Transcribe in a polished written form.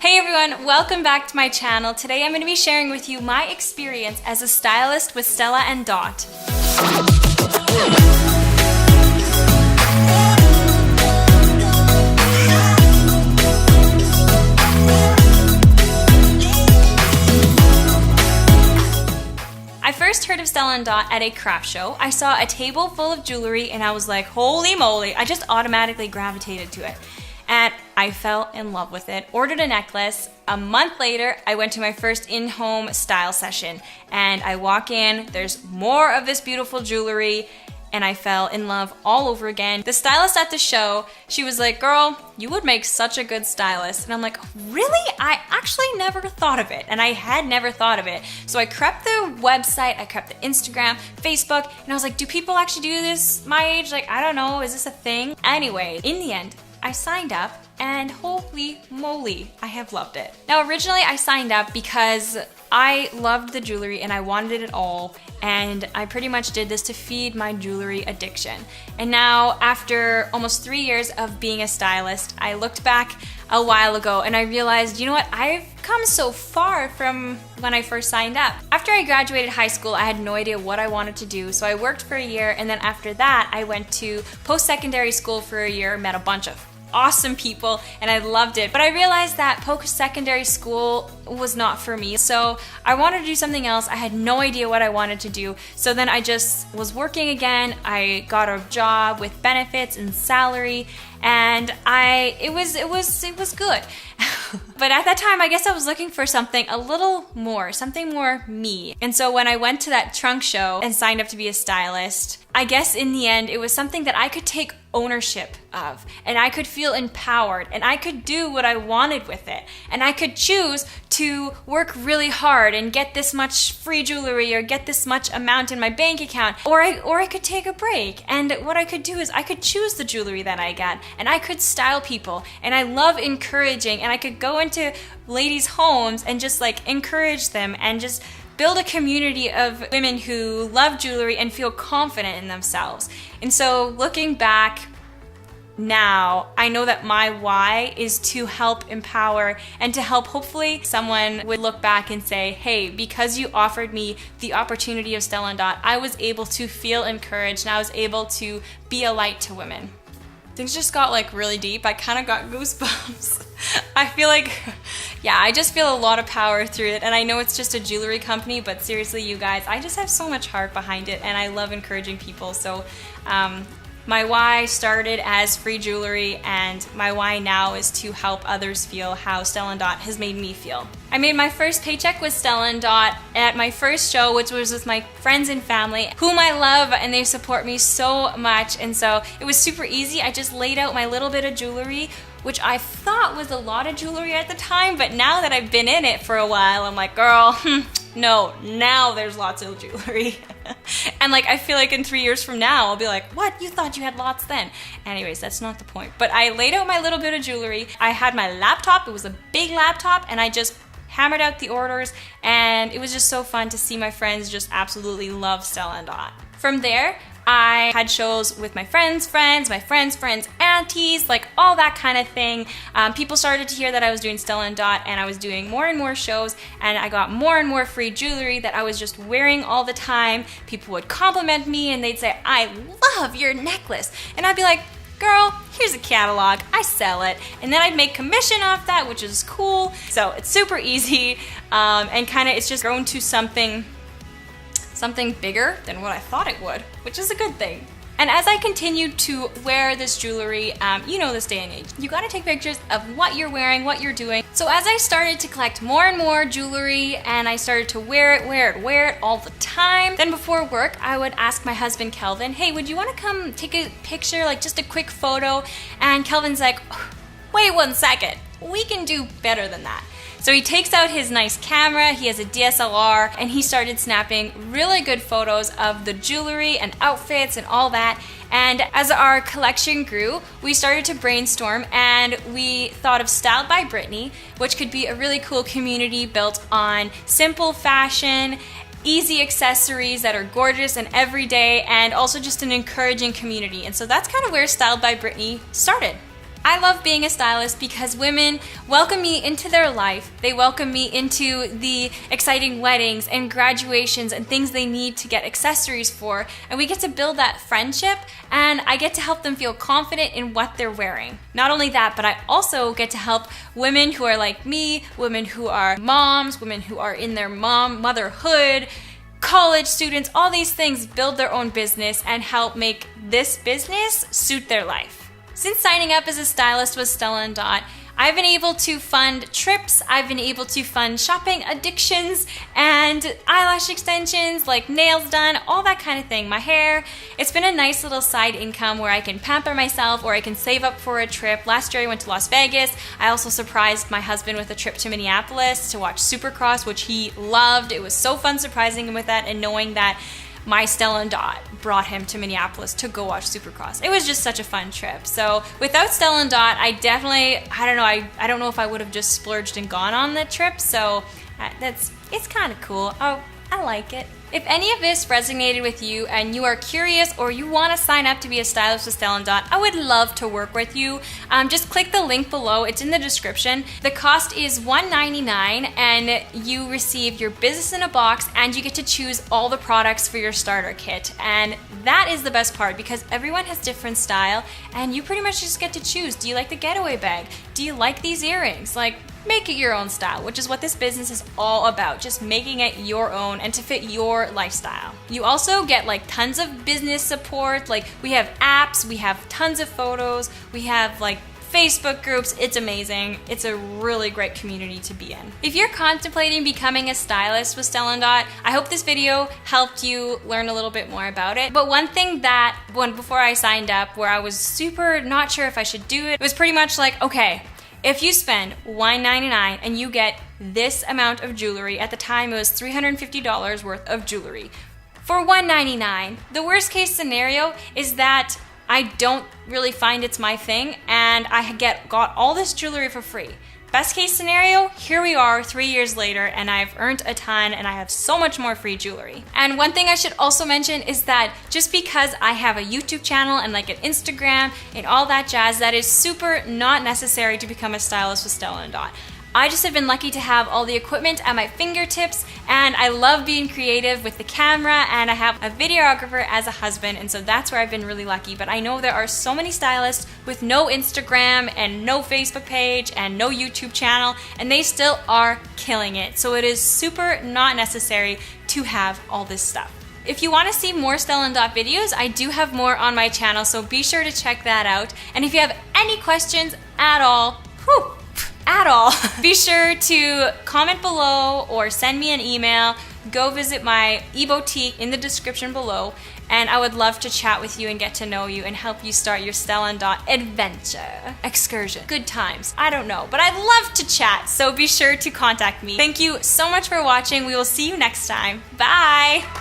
Hey everyone, welcome back to my channel. Today I'm going to be sharing with you my experience as a stylist with Stella and Dot. I first heard of Stella and Dot at a craft show. I saw a table full of jewelry and I was like, holy moly, I just automatically gravitated to it. And I fell in love with it, ordered a necklace. A month later, I went to my first in-home style session and I walk in, there's more of this beautiful jewelry and I fell in love all over again. The stylist at the show, she was like, girl, you would make such a good stylist. And I'm like, really? I actually never thought of it. And I had never thought of it. So I crept the website, I crept the Instagram, Facebook, and I was like, do people actually do this my age? Like, I don't know, is this a thing? Anyway, in the end, I signed up and holy moly, I have loved it. Now originally I signed up because I loved the jewelry and I wanted it all, and I pretty much did this to feed my jewelry addiction. And now after almost 3 years of being a stylist, I looked back a while ago and I realized, you know what, I've come so far from when I first signed up. After I graduated high school, I had no idea what I wanted to do, so I worked for a year, and then after that I went to post-secondary school for a year, met a bunch of awesome people, and I loved it. But I realized that post-secondary school was not for me, so I wanted to do something else. I had no idea what I wanted to do, so then I just was working again. I got a job with benefits and salary, and it was good. But at that time, I guess I was looking for something a little more, something more me. And so when I went to that trunk show and signed up to be a stylist, I guess in the end, it was something that I could take ownership of, and I could feel empowered, and I could do what I wanted with it, and I could choose to work really hard and get this much free jewelry or get this much amount in my bank account, or I could take a break. And what I could do is I could choose the jewelry that I got, and I could style people, and I love encouraging, and I could go into ladies' homes and just like encourage them and just build a community of women who love jewelry and feel confident in themselves. And so looking back now, I know that my why is to help empower and to help hopefully someone would look back and say, hey, because you offered me the opportunity of Stella and Dot, I was able to feel encouraged and I was able to be a light to women. Things just got like really deep. I kind of got goosebumps. I feel like, yeah, I just feel a lot of power through it. And I know it's just a jewelry company, but seriously, you guys, I just have so much heart behind it and I love encouraging people. So my why started as free jewelry, and my why now is to help others feel how Stella and Dot has made me feel. I made my first paycheck with Stella and Dot at my first show, which was with my friends and family, whom I love, and they support me so much. And so it was super easy. I just laid out my little bit of jewelry, which I thought was a lot of jewelry at the time, but now that I've been in it for a while, I'm like, girl, no, now there's lots of jewelry. And like, I feel like in 3 years from now, I'll be like, what? You thought you had lots then? Anyways, that's not the point. But I laid out my little bit of jewelry. I had my laptop. It was a big laptop, and I just hammered out the orders, and it was just so fun to see my friends just absolutely love Stella and Dot. From there, I had shows with my friends' aunties, like all that kind of thing. People started to hear that I was doing Stella and Dot, and I was doing more and more shows, and I got more and more free jewelry that I was just wearing all the time. People would compliment me and they'd say, I love your necklace. And I'd be like, girl, here's a catalog, I sell it. And then I'd make commission off that, which is cool. So it's super easy, and kind of it's just grown to something bigger than what I thought it would, which is a good thing. And as I continued to wear this jewelry, you know this day and age, you gotta take pictures of what you're wearing, what you're doing. So as I started to collect more and more jewelry and I started to wear it all the time, then before work, I would ask my husband, Kelvin, hey, would you wanna come take a picture, like just a quick photo? And Kelvin's like, wait 1 second, we can do better than that. So he takes out his nice camera, he has a DSLR, and he started snapping really good photos of the jewelry and outfits and all that. And as our collection grew, we started to brainstorm and we thought of Styled by Brittany, which could be a really cool community built on simple fashion, easy accessories that are gorgeous and everyday, and also just an encouraging community. And so that's kind of where Styled by Brittany started. I love being a stylist because women welcome me into their life. They welcome me into the exciting weddings and graduations and things they need to get accessories for. And we get to build that friendship, and I get to help them feel confident in what they're wearing. Not only that, but I also get to help women who are like me, women who are moms, women who are in their motherhood, college students, all these things, build their own business and help make this business suit their life. Since signing up as a stylist with Stella Dot, I've been able to fund trips, I've been able to fund shopping addictions and eyelash extensions, like nails done, all that kind of thing, my hair. It's been a nice little side income where I can pamper myself or I can save up for a trip. Last year I went to Las Vegas. I also surprised my husband with a trip to Minneapolis to watch Supercross, which he loved. It was so fun surprising him with that and knowing that my Stella Dot brought him to Minneapolis to go watch Supercross. It was just such a fun trip. So without Stella Dot, I don't know if I would have just splurged and gone on that trip. So it's kind of cool. Oh, I like it. If any of this resonated with you and you are curious or you want to sign up to be a stylist with Stella Dot, I would love to work with you. Just click the link below. It's in the description. The cost is $199 and you receive your business in a box and you get to choose all the products for your starter kit. And that is the best part because everyone has different style and you pretty much just get to choose. Do you like the getaway bag? Do you like these earrings? Like, make it your own style, which is what this business is all about, just making it your own and to fit your lifestyle. You also get like tons of business support, like we have apps, we have tons of photos, we have like Facebook groups. It's amazing. It's a really great community to be in. If you're contemplating becoming a stylist with Stella Dot, I hope this video helped you learn a little bit more about it. But one thing that before I signed up where I was super not sure if I should do it was pretty much like, okay, if you spend $199 and you get this amount of jewelry, at the time it was $350 worth of jewelry, for $199, the worst case scenario is that I don't really find it's my thing and I got all this jewelry for free. Best case scenario, here we are 3 years later and I've earned a ton and I have so much more free jewelry. And one thing I should also mention is that just because I have a YouTube channel and like an Instagram and all that jazz, that is super not necessary to become a stylist with Stella Dot. I just have been lucky to have all the equipment at my fingertips and I love being creative with the camera and I have a videographer as a husband, and so that's where I've been really lucky. But I know there are so many stylists with no Instagram and no Facebook page and no YouTube channel and they still are killing it. So it is super not necessary to have all this stuff. If you want to see more Stella Dot videos, I do have more on my channel, so be sure to check that out. And if you have any questions at all, be sure to comment below or send me an email. Go visit my e-boutique in the description below and I would love to chat with you and get to know you and help you start your Stella Dot adventure, excursion, good times. I don't know, but I'd love to chat, so be sure to contact me. Thank you so much for watching. We will see you next time. Bye!